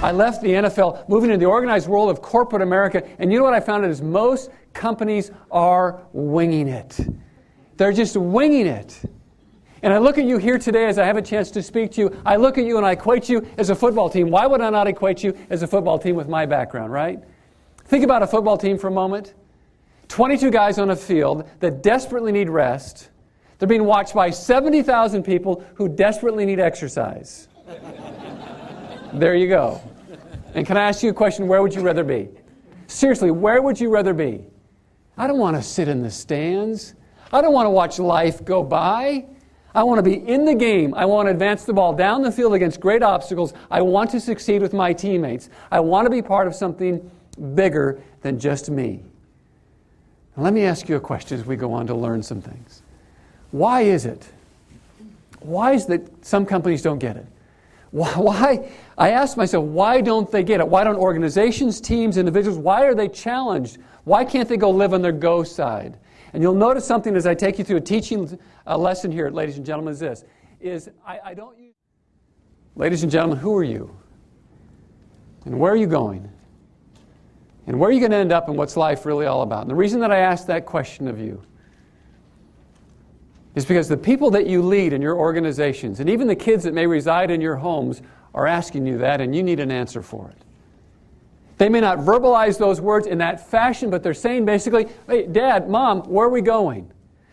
I left the NFL, moving into the organized world of corporate America, and you know what I found is most companies are winging it. They're just winging it. And I look at you here today as I have a chance to speak to you. I look at you and I equate you as a football team. Why would I not equate you as a football team with my background, right? Think about a football team for a moment. 22 guys on a field that desperately need rest. They're being watched by 70,000 people who desperately need exercise. There you go. And can I ask you a question? Where would you rather be? Seriously, where would you rather be? I don't want to sit in the stands. I don't want to watch life go by. I want to be in the game. I want to advance the ball down the field against great obstacles. I want to succeed with my teammates. I want to be part of something bigger than just me. Now, let me ask you a question as we go on to learn some things. Why is it? Why is it that some companies don't get it? Why? I ask myself, why don't they get it? Why don't organizations, teams, individuals, why are they challenged? Why can't they go live on their go side? And you'll notice something as I take you through a teaching lesson here, ladies and gentlemen, is this. I don't use... Ladies and gentlemen, who are you? And where are you going? And where are you going to end up and what's life really all about? And the reason that I ask that question of you is because the people that you lead in your organizations, and even the kids that may reside in your homes, are asking you that, and you need an answer for it. They may not verbalize those words in that fashion, but they're saying basically, hey, Dad, Mom, where are we going?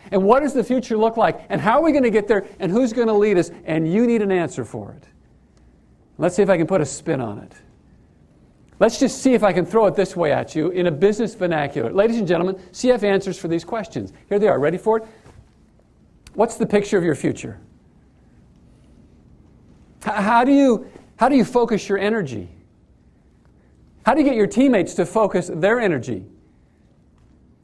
And what does the future look like? And how are we going to get there? And who's going to lead us? And you need an answer for it. Let's see if I can put a spin on it. Let's just see if I can throw it this way at you in a business vernacular. Ladies and gentlemen, CF answers for these questions. Here they are. Ready for it? What's the picture of your future? How do you focus your energy? How do you get your teammates to focus their energy?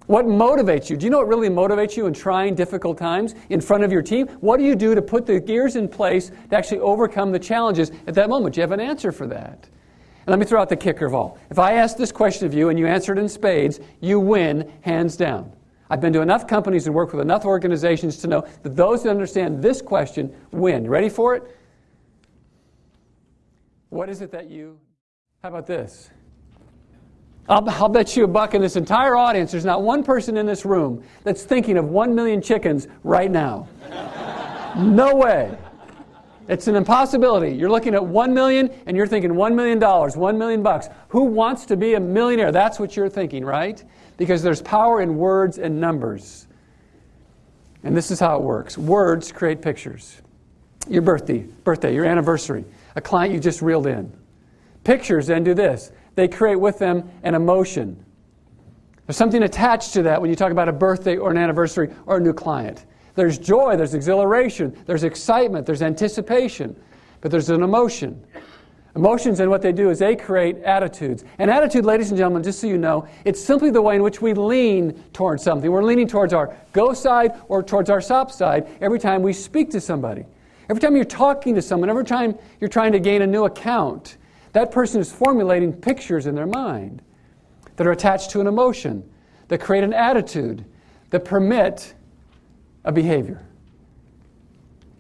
What motivates you? Do you know what really motivates you in trying difficult times in front of your team? What do you do to put the gears in place to actually overcome the challenges at that moment? Do you have an answer for that? And let me throw out the kicker of all. If I ask this question of you and you answer it in spades, you win hands down. I've been to enough companies and worked with enough organizations to know that those that understand this question win. You ready for it? What is it that you... How about this? I'll bet you $1 in this entire audience, there's not one person in this room that's thinking of 1 million chickens right now. No way. It's an impossibility. You're looking at 1 million and you're thinking $1 million, $1 million. Who wants to be a millionaire? That's what you're thinking, right? Because there's power in words and numbers. And this is how it works. Words create pictures. Your birthday, your anniversary, a client you just reeled in. Pictures then do this. They create with them an emotion. There's something attached to that when you talk about a birthday or an anniversary or a new client. There's joy, there's exhilaration, there's excitement, there's anticipation, but there's an emotion. Emotions, and what they do is they create attitudes. And attitude, ladies and gentlemen, just so you know, it's simply the way in which we lean towards something. We're leaning towards our go side or towards our stop side every time we speak to somebody. Every time you're talking to someone, every time you're trying to gain a new account, that person is formulating pictures in their mind that are attached to an emotion, that create an attitude, that permit a behavior.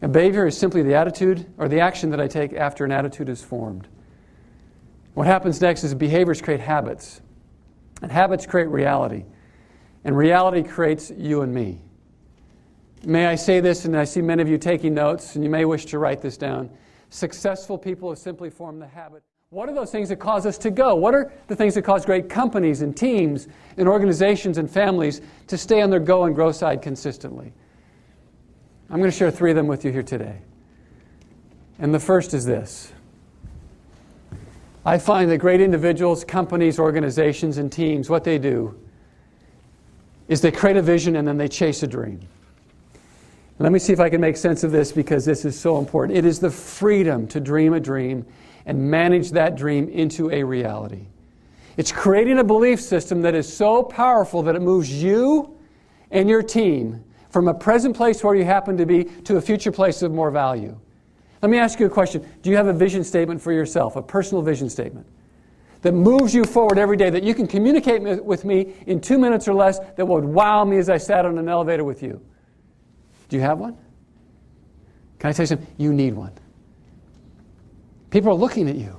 A behavior is simply the attitude or the action that I take after an attitude is formed. What happens next is behaviors create habits. And habits create reality. And reality creates you and me. May I say this, and I see many of you taking notes, and you may wish to write this down. Successful people have simply formed the habit. What are those things that cause us to go? What are the things that cause great companies and teams and organizations and families to stay on their go and grow side consistently? I'm going to share 3 of them with you here today. And the first is this. I find that great individuals, companies, organizations, and teams, what they do is they create a vision and then they chase a dream. Let me see if I can make sense of this because this is so important. It is the freedom to dream a dream and manage that dream into a reality. It's creating a belief system that is so powerful that it moves you and your team from a present place where you happen to be to a future place of more value. Let me ask you a question. Do you have a vision statement for yourself, a personal vision statement that moves you forward every day, that you can communicate with me in 2 minutes or less, that would wow me as I sat on an elevator with you? Do you have one? Can I tell you something? You need one. People are looking at you.